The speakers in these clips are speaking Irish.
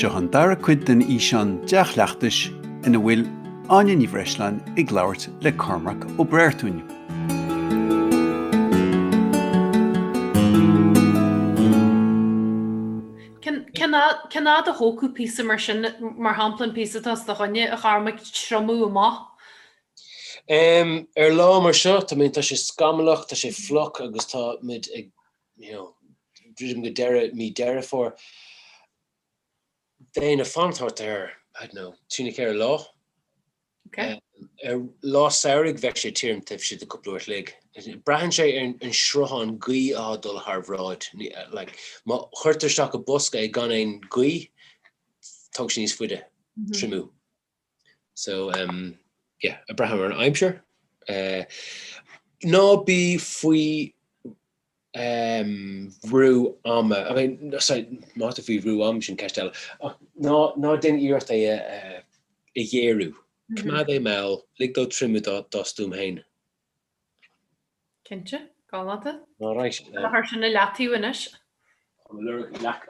seo an dara cuid den ísean deach leachtais ina bhfuil Anya ní Bhreisleán ag labhairt le Cormac ó Breartúin. Can a hócú písa mar sin mar hamplan písa tas do chunne a charmach sromú amach? Lá mar seo, tá minn tá sé scamalach, tá sé floch agus tá mid ag, brídim go deire for déin a fanthart I don't know, túnig lá. Okay. Lá saoirigh bheith sé tírimtah siad a couple uair lig. Brahan sé an sruhan gui dul Harvard. Ma chuirteach a bosca ag gan ein gui, tog sin níos fuide, trimú. So, yeah, Abraham an aimsir. Ná bí faoi rú ama. I mean, sorry, not if we rú am sin castel. Ná den iirt a dhéirú. Cmad é mel, lig do trimú dostúm hain. Kintje, galanta? All right. A haar sin na letíú inis. I'm a lyric lack,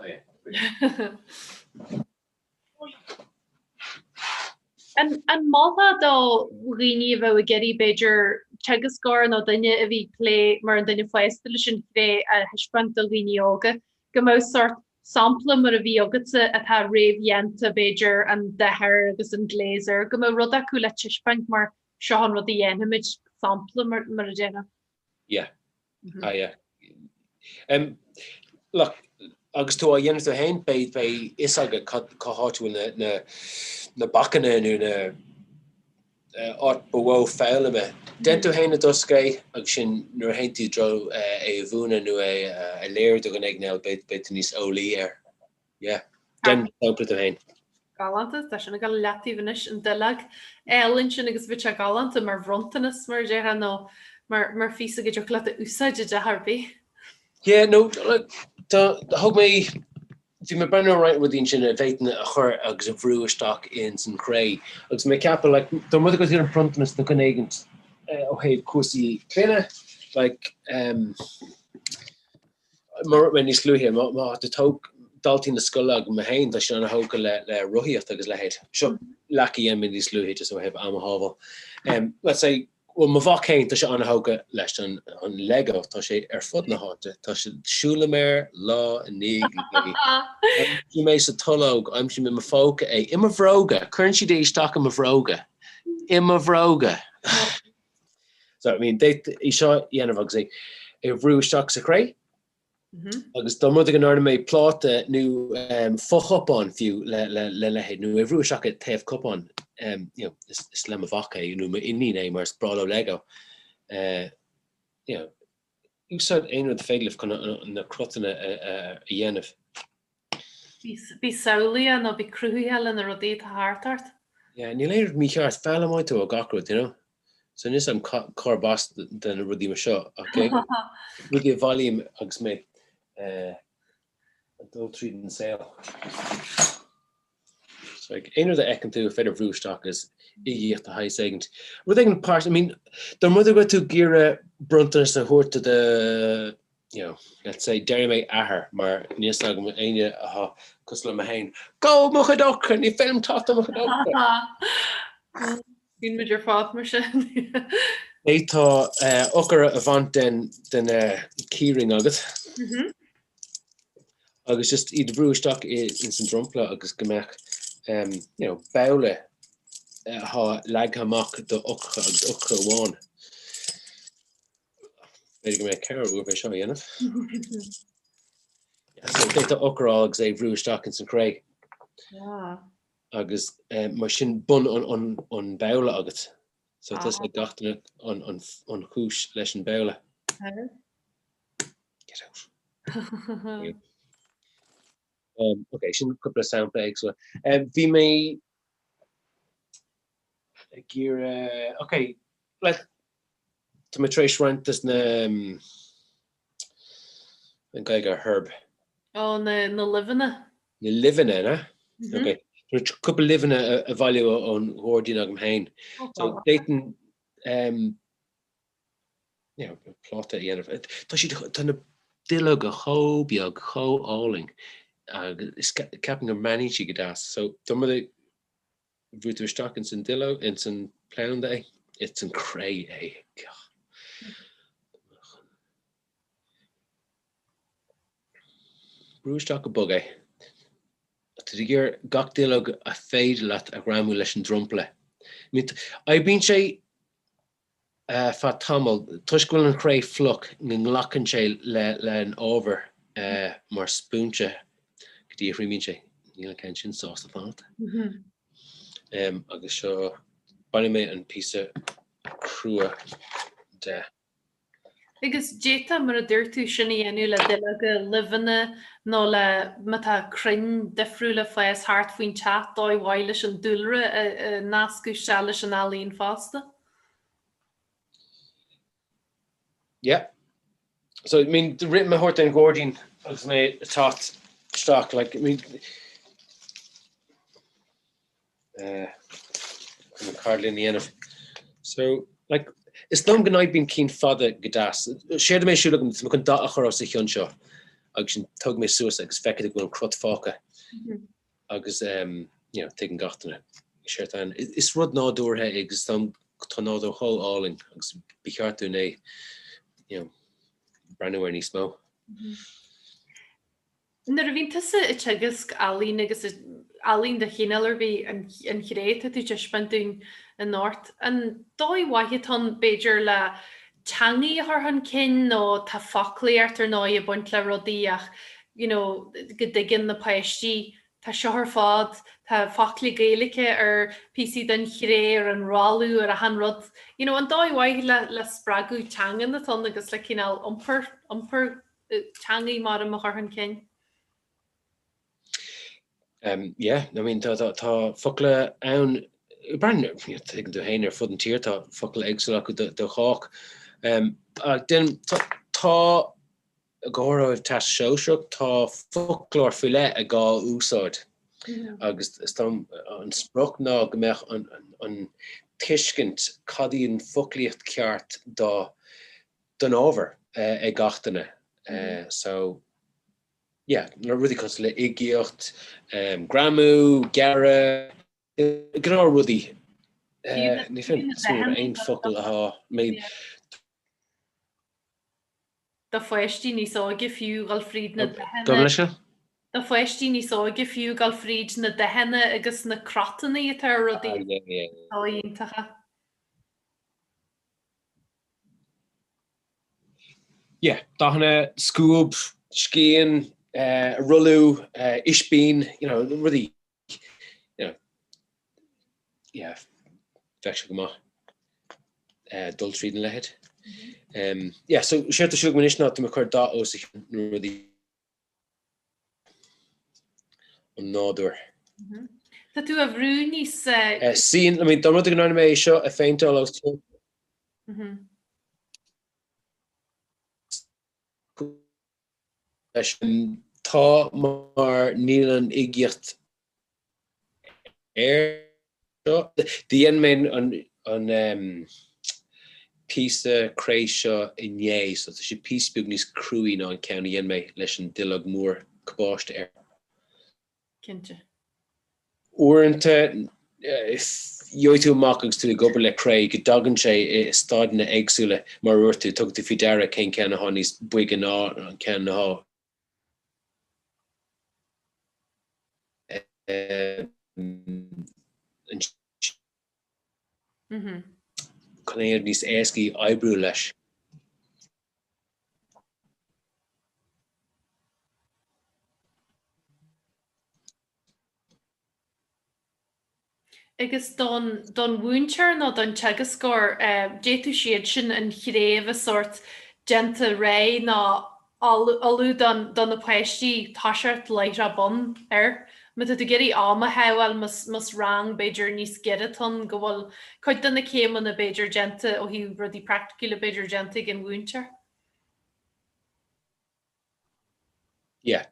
And Malta do riní bheith a geirí beidir tegus scar nó duine a bhí lé mar an duine feistal sin ré a hispant do riní óga. Go mó sort sampla mar a bhí agatsa atá réhhéanta beidir an de hair agus an gléiser. Go mó rud acu le tiispant mar seán rud a dhéanamid sampla mar a déna. Yeah. Yeah. Look, agus tú a dhéanamh a hain bei is aga cáthúil na bacana nu na ort bhó féile me. Den tú hain a dosca agus sin nuair hain tú dro é bhúna nu a léir do gan agnéil beit níos ólí Yeah. Den tápla tú hain. Galanta, tá sinna gal letíh inis an dulag. Elinn sin agus bhí a galanta mar bhrontanas mar déthe nó mar físa go deoch le a úsáide de Harbí. Yeah, no, hog me die me brenn right with sin a veiten a chur agus a bhrúisteach in san cré. Agus me cap like der mu go an frontnas na ganégent ó héh cuasí cléine mar when is sluhe ma de tog daltí na scolag me hain dat se an hoge le roiíocht agus lehéid. Seo laki em in is sluhe so heb am havel. Let's say well, ma bhac céint tá sé an hoga leis an Lego tá sé fud na háte tá sé siúlaméir lá a níg í mé sa tológ aim si ma fóca é imar bhróga chuann si dééis sta am bhróga imar bhróga so I mean dé í seo dhéanamh agus é bhrúisteach sa cré agus dá mud an orna méid pláta nó fochopán fiú lehéid nó bhrúisteach a taobh copán is le a vaca ma iní mar bralo Lego úsad ein de féileh na crotana a dhéanamh. Bhí saolia nó bhí cruúhéile na rodí a háart? Ní léir mí cheart fell mai tú a gacrod, so nis am corbas den a rudí mar seo. Rudí a volume agus mé a dul tríd an saoil. So ein de ekken tú féidir bhrúisteach is íocht a haisegent. Ru an part, I mean, der mu go tú gére bruntas na hórta de, let's say, deir mé ahar, mar níos agam aine a cosla a hain. Go mochadocha, ní film tata mochadocha. Bhín mid ar fád mar sin. Étá ochar a bhaint den keyring agat. Agus just iad bhrúisteach in san drumpla agus gomach. Baule ha lag hamak de ochra agus ochra bháin. Beidir go mé ceir bh seo dhéanamh. So déta ochra agus é bhrúisteach in san cré. Agus mar sin bun an baule agat. So tas le gatainna an chúis leis an baule. Get out. Okay, sin couple of sound bags. So, vi may gear. Okay, like to my trace rent this na geiger herb. Oh, na livena. Na livena, na. Okay, so couple livena a value on hoarding agam hain. So Dayton, plot at the end of it. Does she done a dilog a ho biog ho alling. is capping a many she could ask. So some of the Breartúin stock in Dillo in San Plown Day. It's in Cray, eh? Brew stock a bug, eh? To the gear gach Dillo a fade lat a gramu lesh and drumple. I've been say fat tamil tushkul and Cray fluck ng locken che len over mar spoonche. Could you mean say? Neil Kenshin sauce the fat. Agus show bunny mate and piece of crew de. Agus Jeta mar a dúirtú sinna dhéanú le duine go livanna nó le mata crin difriú le fes hart faoin chat dói bhaile an dúlra a nascú se leis an alíonn fásta. Yeah. So I mean the written my heart and Gordon as me taught stock like I mean I'm hardly in the end of so like it's not gonna been keen father gadas shared me should look at da across the hunshaw agus tug me suicide agus feked go crut faka agus you know taking gartner shared and it's rud no door he agus some tonado whole alling agus be hard to ne you know brand new any smell Nar a bhín tusa I teagas alín agus alín de chéanar bhí an chréite tú te spantún an North. An dói waithid an Beiidir le teangaí a tharthan cin nó tá faclaíart ar ná a buint le rodíach, you know, go diggin na paistí, tá seo ar fád, tá faclaí gaalacha ar PC den chré ar an ráú ar a han rud. You know, an dói waithid le spragu teangan na tan agus le cinál umper teangaí mar a tharthan cin. Yeah, I mean tá fokle an brand taken to hainer fudden tier tá fokle extra go de hawk then tá goro of tas showshuk tá folklore filet a ga úsod agus stam an sprok na gemech an tiskent cadín foklicht ceart da den over e gachtene so yeah, no really cos le igiocht gramu gara gnar ruddy ni fin ein fokul ha me Da foiistí ní sóige fiú Galfríd na Gomleisha Da foiistí ní sóige fiú Galfríd na dehenne agus na cratainnaí a tar rudí áiontacha. Yeah, dachna scoob skiing rullu ishbeen, you know, really, you know, yeah, actually, dull reading lehead. Yeah, so share the sugar manish not to make her dot os really another. Tá tú a bhrú níos Seeing, I mean, don't want to go on me show a faint all out. Tá mar nílan igiocht the end main on piece Croatia in yay so she piece bugnis crewing on county en me leis dilog moor kabost air Kinte. Orint if yoitu mockings to the gobble Craig dogan she starting the exule mar urtu tug to fidara ken honis bwigan on can ha Connéir níos éascaí oibriú leis. Agus don bhúntear nó don teagascóir déitú siad sin an chréomh a sort genta ré ná alú don na paistí táseart leis a bon Ma tu geri ama hewal mas rang Beiidir níos geraton go bhfuil chuid donna céim na Beiidir genta ó hí rudí practicúla Beiidir genta gin bhúntear. Yeah.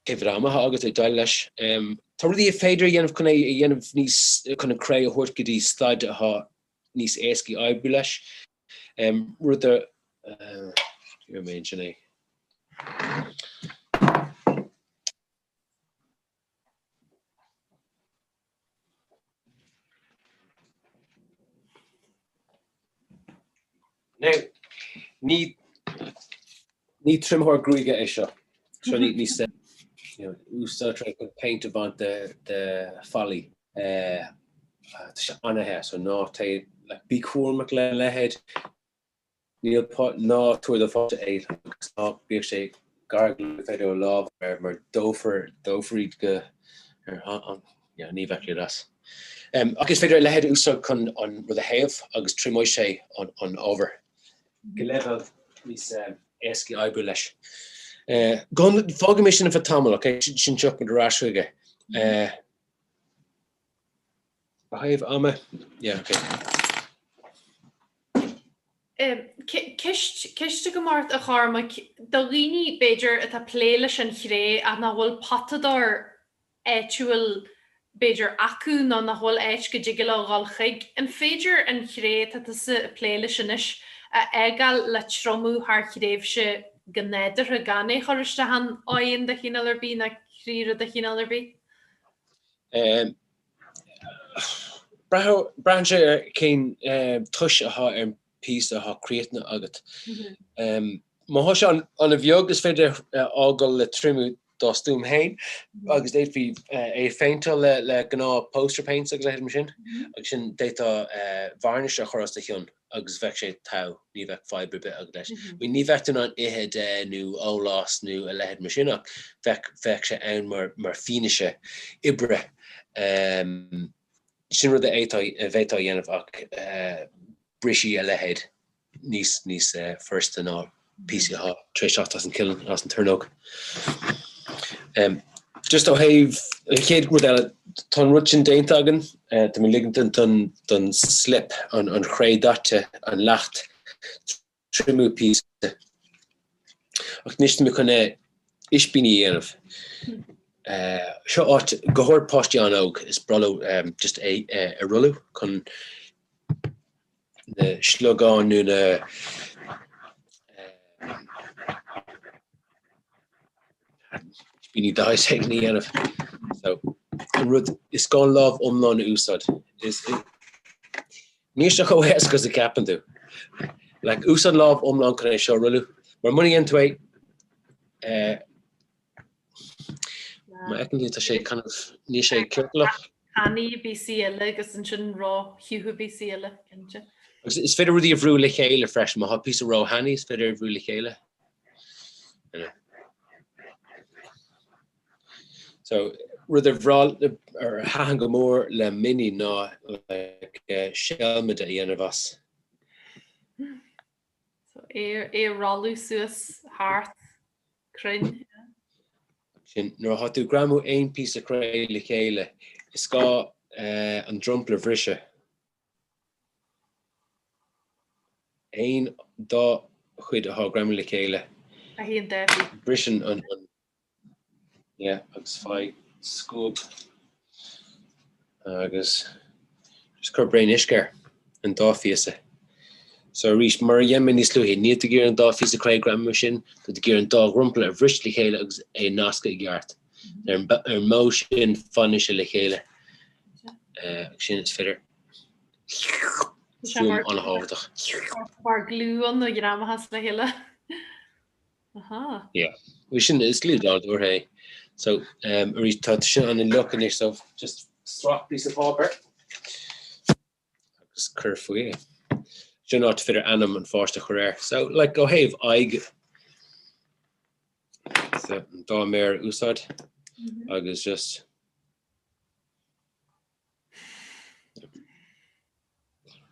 Kevrama ha agus dail leis. Tá rudí a féidir dhéanamh níos chuna cré a thuircadí staid ha níos éascaí oibriú leis. Ruther you mentioning now need trim her gruige isha. So need said, you know, we start trying to paint about the folly. Anna here, so not like be Cormac lehead. Neil pot no to the photo eight. Stop be a gargle video love or dofer go on yeah ní vector das. Agus federal lehead also con on with the have agus trimoishe on over. Gelevel is eski ibulish. Gone fog mission of a tamal, okay, shin chuck with the rash again. I have Amma. Yeah, okay. Kiste go mart a Cormac do riní Beiidir at a pléile an chré a na bhfuil patador éúil Beiidir acu ná na bhfuil éit go digil gáil chuig an féidir an chré tá sa pléile sinis a egal le tromú haar chréibh se gnéidir a ganné choiriste han áon de chinál bí na chríre de chinál bí. Branche came tush a piece of creating agat. Mahoshan on a viog is feder agol le trimu dostum hain. Agus they be a faintal le gna poster paints agus machine. Action data varnish a choras de hyun agus vexe tau ni vec fiber bit agdash. We ni vectin on ihed new olas new a lehed machine vexe and mar finishe ibre. Shinra the veta yen of Brishi a lehead niece first and all PC ha tre shot doesn't kill doesn't turn up. Just to have a kid with a ton ruchin daintagen to me liggen dun slip on cray dat and lacht trimu piece. Och nicht me kunne ich bin yen of shot gohor postian og is brolo just a rulu con the slogan nu we need die technique of so it's gone love non usad is nisha go hes because the captain do like usad love non can show rulu more money into it my I can get a shake kind of nisha kirkla Hanny BC agus an sin rá hiú BC kinse. It's fed really of rule chéile fresh ma piece of raw hanny is fed of rule chéile. So rudder vral or hang more le mini na like shelmid at the end of us. So ralu suas heart crin. No hat to gramu ein piece of cray le chéile. It's got an drumpler frische. Ein da chuid a grammar le chéile. A hí de. Britain on yeah, agus fai scope agus just cur brain isker an da fiese. So reach mar yemen is luhi need to gear an da fiese cray grammar machine to gear an da rumpler of rich le chéile agus a nasca gart. Motion funish le chéile. Sin is fitter. On a War glue on the gram has the hill. Aha. Yeah, we shouldn't it's glued out or hey. So we touch on the look and yourself just swap piece of paper. Just curve away. Do not fit anim and force the career. So like go have I so da mer usad. I was just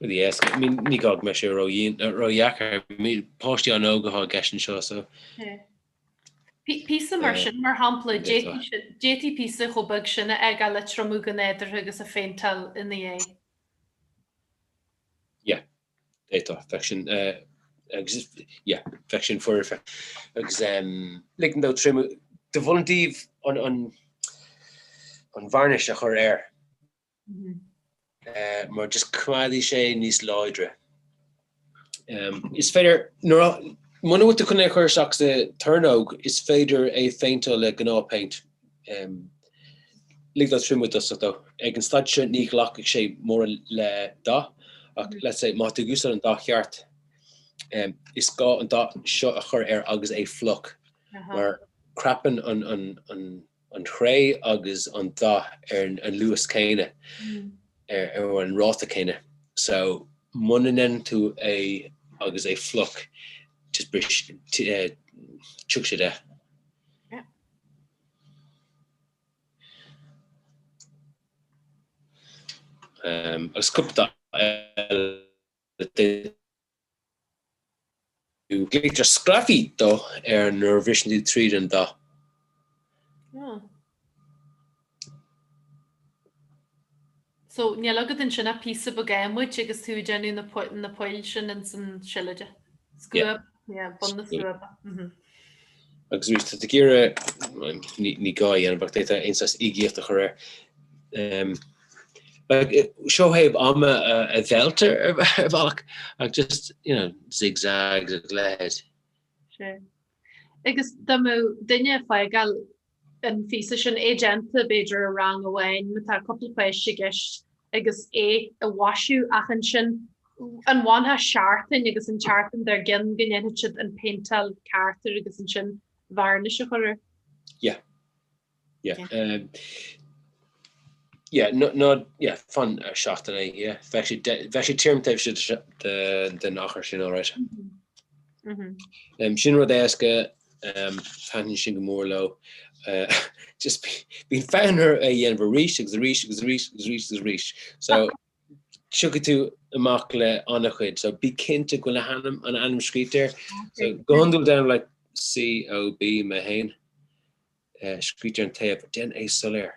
yes, I mean, ni gog me royaka me posti an oga ha geshin show so. Piece immersion mar hampla JT piece go bug sinna ega le tromu gannéidir agus a féintal in the A. Yeah, data affection yeah, affection for exam like no trim the volunteer on varnish a her air. Mar just kwadi sé nís leidre Is féidir Muna wat kunna chuir seach de turnog is féidir é féintal le gná paint. Lig dat trim with us though. Ag an stad sin ní lach sé mór le da. Let's say má tú gúsar an da cheart. Is gá an da seo a chur agus é fluch. Mar crapan an chré agus an da an Lewis céine an ráta céine. So munnen tú é agus é fluch just bris chuk sé de. Agus cupta gléidir scrafi do nervvision trí an da. So ní agad in sinna pí a gamuid agus tú genú na poil sin in san siide. Scuab, bun na scuab. Agus rí te gére ní gáí an bach déta einsas ígéocht a chur seo heb am a velter bach just zigzags a glad. Sure. Agus dunne fegal an fi sin agenta beidir a rang ahain met a couple peiste gist agus a wasú achan sin an one ha shartin agus an chartan der gin gannne an paintal character agus an sin varnish chore. Fun seachtain ve term de nachar sin áráit. Sin ru éske fan sin gomórlo just bín fanher a dhéanamh ríis so siúcha tú amach le annach chuid so bí cinnte go le hanam an anam scríteir so gondul down like COB me hain scríteir an taobh den é soléir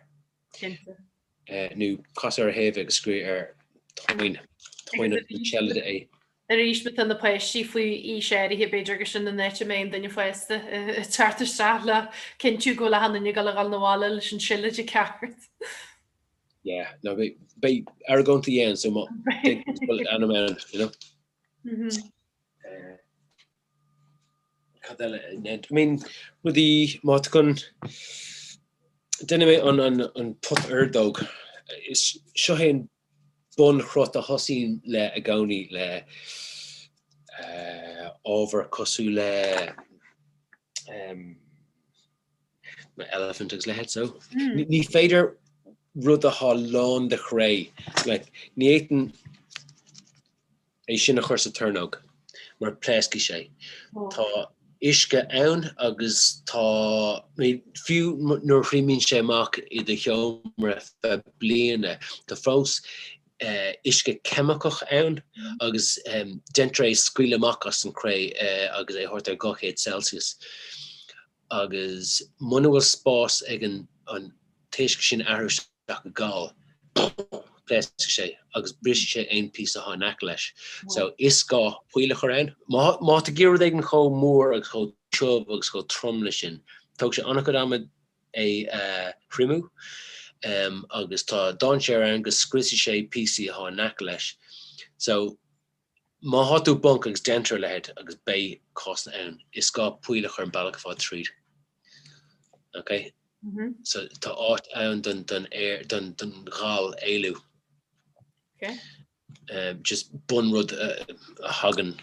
nu cosar heh ag scrí toin chelle é. Rís met an de peisí faoi sé hi beidir go sin na nete mé dunne feiste charter stale kenú go le han gal gal naáile leis an sile de ceart. Yeah, no bei argonta yen so an I mean rudi mat kun dinne mé an pot erdog is seo hen bun chrot a hosín le a goni le over cosú le elephant agus le het so ní féidir rud a há lán de chré like ní éiten é sin a chuir sa turnog mar plesci sé tá iske ann agus tá fiú nuair chrímín sé amach I de cheomra fe bliana tá fós iske chemicach ann agus dentre scuile amach as an cré agus é hort ar 2 Celsius agus munahfuil spás ag an téisce sin airthú a gáil plesci sé agus bris sé ein pí a há nach leis so is gá puile chu ann má a ggéir ag an cho mór agus cho tuamh agus cho tromle sin tug sé annach go amid é chrimú agus tá don sé an agus scrisi sé PC a há nach leis so má hatú bunk agus dentre lehead agus bei cost ann is gá puile chu an bailach fá tríd okay. So tá áit ann dun gáil éilú. Okay. Just bun rud a hagan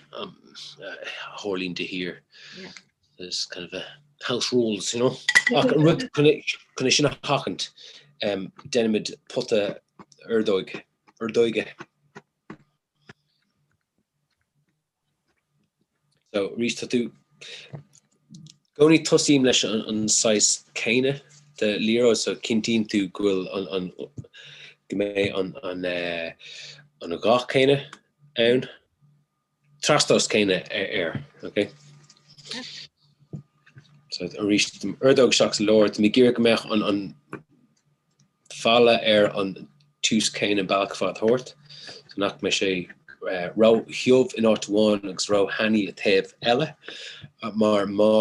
hórlín de here. Yeah. There's kind of a house rules, rud kunna sin a hakant denimid potta erdoige. So rís tú goni tosím leis an sais céine de liro so cintín tú gwil an gemé an a gach céine ann trastos céine okay. So a rís erdog seach lord mi gé gomech an falla an tús céine balcfat hort so nach me sé rá hiomh in áháin agus rá haní a taobh eile mar má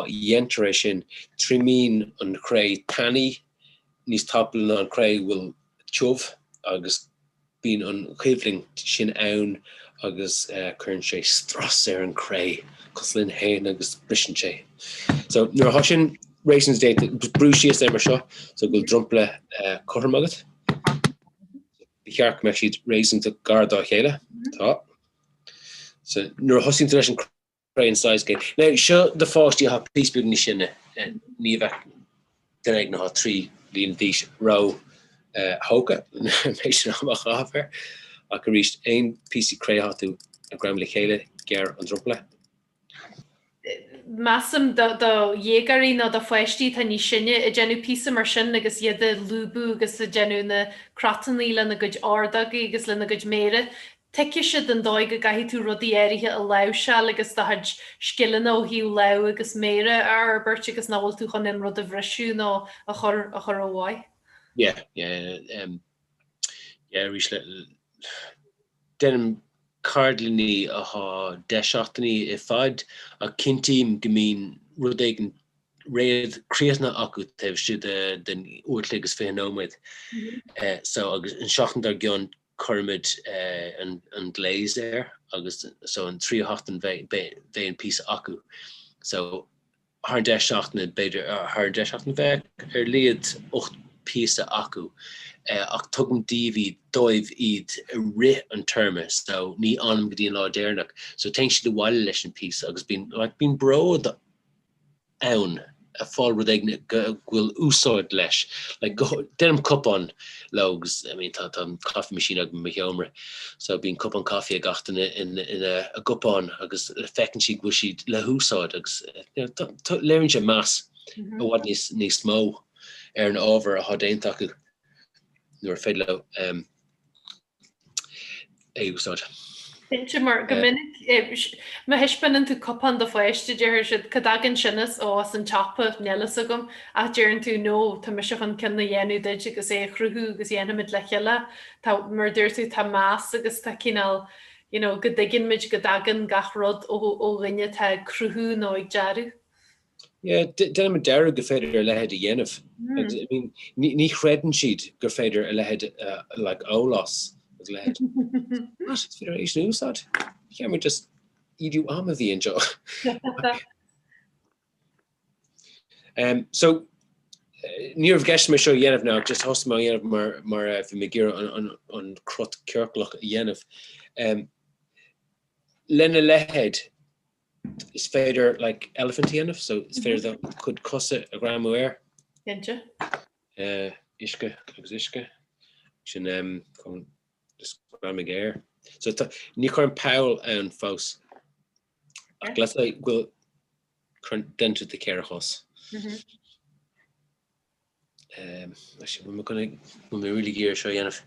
dhéantar sin trimín an cré tanní níos taplan an cré bhfuil tuamh agus bín an chuimhling sin ann agus chun sé stras ar an cré coslinn hain agus brisin sé. So nuair a sin Raisins Day brúisios é mar seo, so go drumple Cormac. Bearc me siad Raisins a gardá chéile. Tá. So nuair a hosint leis an cré an size game. Now seo the fáistí ha prísbú ní sinne ní bheith den ag na 3 líon dhís rá hóga mééis amach áfer a go ríist ein PC créhatú a gram le chéile ger an drumple. Massam do dhégarí nó do foiisttí tá ní sinne I genú pí mar sin agus iad a lúbú agus a genú na crataní le na goid ardagaí agus le na goid mére. Teice siad an dóig a gaithí tú rudí éirithe a lew se agus tá had skillan ó hiú lew agus mére ar burt agus náhfuil tú chun in rud a bhrisú nó a chur óháid. Yeah, rís le denim cardlaní a deisachtaní I fad a cintíim gomín rud éigen réad créasna acu taobh siad den uirtlagus féanóid. So agus an seachtan ar gceann Cormac an glaze air agus so an 3 bheith an pís acu. So haar deisachtaní beidir haar deisachtaní bheith liad 8 písa acu. Ach tugam díví dóibh iad ri an terme, so ní anam go dtíon lá déirnach. So tein si do bhaile leis an pís agus bín brod ann a fáil rud éigne ghfuil úsáid leis. Denim cupán logs, I mean tá coffee machine ag me heomra. So bín cupán coffee a gachtain in a gupán agus fecinn si go siad le húsáid agus léironn sé más a bhhad níos mó ar an ábhar a hadéint acu. Nuair féile úsáid. Pinse mar gomininic ma hispanan tú copan do foiiste deir siad cadagan sinnas ó an chapa nelas agam a dearan tú nó tá mis an cinna dhéanú deid agus é chruthú agus dhéanamid le cheile tá mar dúir tú tá más agus tá cinál go dgin mid go dagan gachrod ó rinne tá cruthú nó ag dearú. Yeah, denim deir go féidir lehead a dhéanamh. I mean, ní chredan siad gur féidir a lehead like ólas. Lehead. It's federation úsad. Yeah, we just idiú am a bhí an jo. So níor bh me seo dhéanamh ná, just hosta má dhéanamh mar bhí me ggéar an crut ceirclach a dhéanamh. Lena lehead is féidir like elephant dhéanamh, so is féidir that could cosa a gram air. Gente? Isce agus isce. Sin just gram air. So ní chuir Paul an fós. Glas go dentu de ceirchos. When we really gear seo dhéanamh.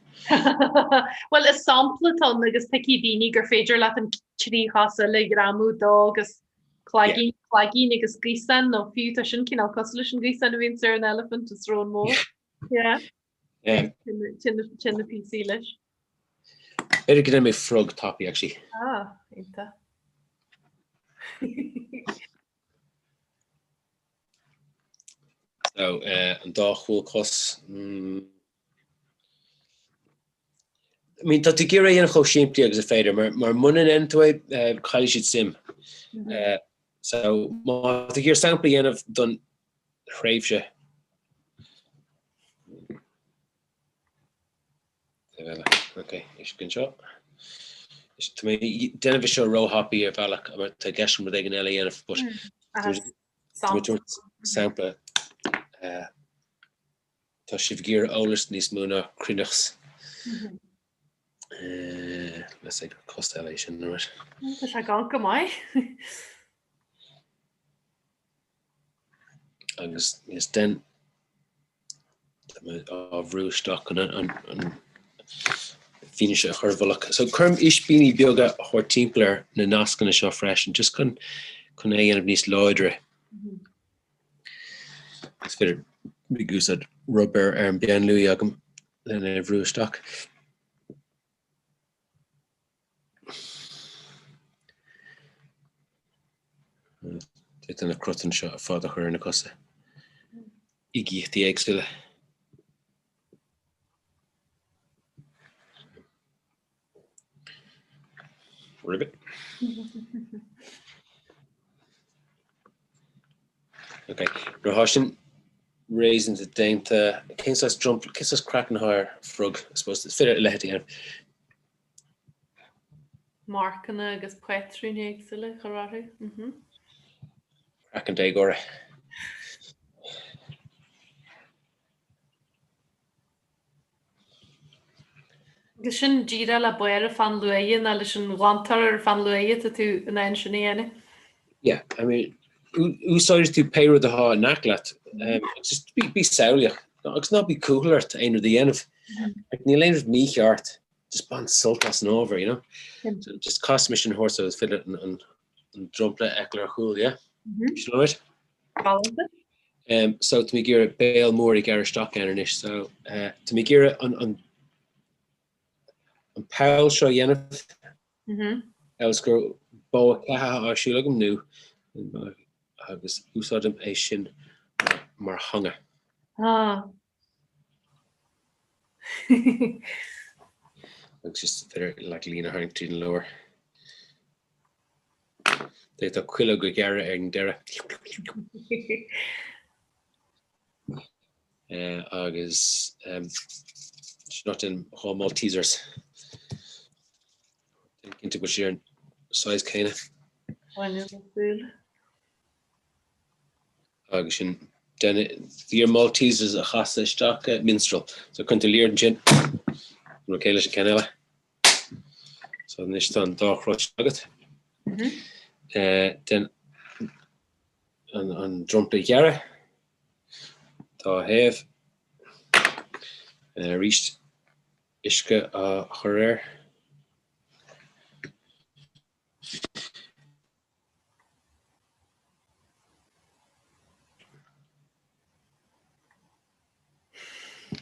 Well, is sampla tá agus pici bíní gur féidir leat an trí chasa le gramú dó agus clagí agus grísan nó fiú tá sin cinál cos leis an grísan a bhíonn an elephant is rón mór. Tinna PC leis. Better get me frog toppy actually. Inta. So an dáchúil cos. I mean, tá tú ggéir dhéanamh cho siimplí agus a féidir, mar munan entuid chailí siad sim. So má tú ggéir sampla dhéanamh don chréimhse. Okay, is good shot. To me, denna bhí seo róhappy ar bhealach mar tá gceisiom rud ag an eile dhéanamh, but sampla tá sibh ggéar ólas níos múna cruinechs. Let's say cost eile sin nuair. Tá sé gan go mai. Agus is den á bhrúisteach an finish a churvalach. So curm isbini bioga hor timpler na nascan seo fresh and just kun é of níos loidre. It's fair we goose at rubber an bien Louis agam then a vrú stock. It's an a crotten shot father her in a cosa. Igi the exile. Ribbit. Okay. Ro hashin raising the dainta Kinsas jump Kinsas cracking higher frog, I suppose it's fit let again. Markna agus Breartúin éagsile choráú. Cracking day gore. Gus sin díra le buir fan luaon a leis an wantar fan luaad a tú in ein sinnéana. Yeah, I mean who started to pay with the ha naklat. Just be sauliach. It's not be cooler to end of the end of like the lane of me art. Just ban sultas and over, you know. So just cost mission horses fit it and jump let Eckler cool, yeah. You know it? So to me gear bail more gar stock enernish. So to me gear on Paul show yenif. I was go bo or she look new. I was who saw them a shin mar hunger. It's just better like Lena Harrington lower. They thought Quilla Gugara and Dera. August not in whole Maltesers. Into what you're size kinda. August then the Maltesers a Hassa stock minstrel. So couldn't lear gin. Kailesh Canela. So this done dark rush nugget. Then on drum the Yara. Tá have reached Ishka Horer.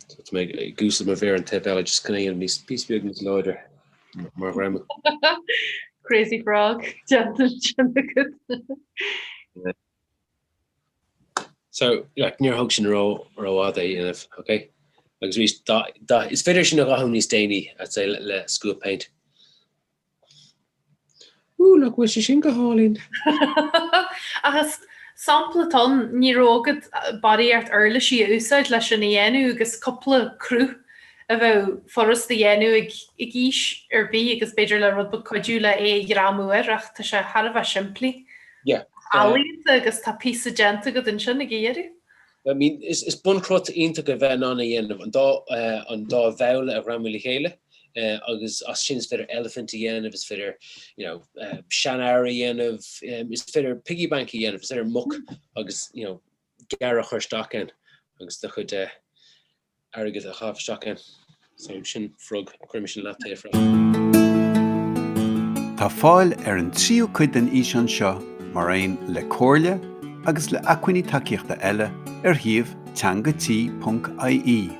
So to make a goose of my fair and tip, I just can't me piece big and loader. More grandma. Crazy frog. So like near Hogshin row are they enough, okay? Like it's finishing a how many stainy, I'd say let school paint. Ooh, look what's shinka hauling. Agus sampleton ní rógad baríart early sí úsáid leis an dhéanú agus coppla crú a bheith forras de dhéanú ag ís bí agus beidir le rud coidú le gramúir ach tá sé Harbh siimplí. Yeah. Alíonn agus tá písa genta go den sin na géirí. I mean, it's bunkrot into go bheith an dhéanamh an dá bheile a ramúla chéile. Agus as sin's fitter elephant again if it's fitter, you know, Shanari and of is fitter piggy bank again if it's fitter muck agus, you know, Gara Horstocken agus the could arrogant a half stocken. So shin frog permission latte from. Tá fáil an tríú cuid den ísean seo mar aon le cóirle agus le acuine takeíochta eile ar thaobh teangatí.ie.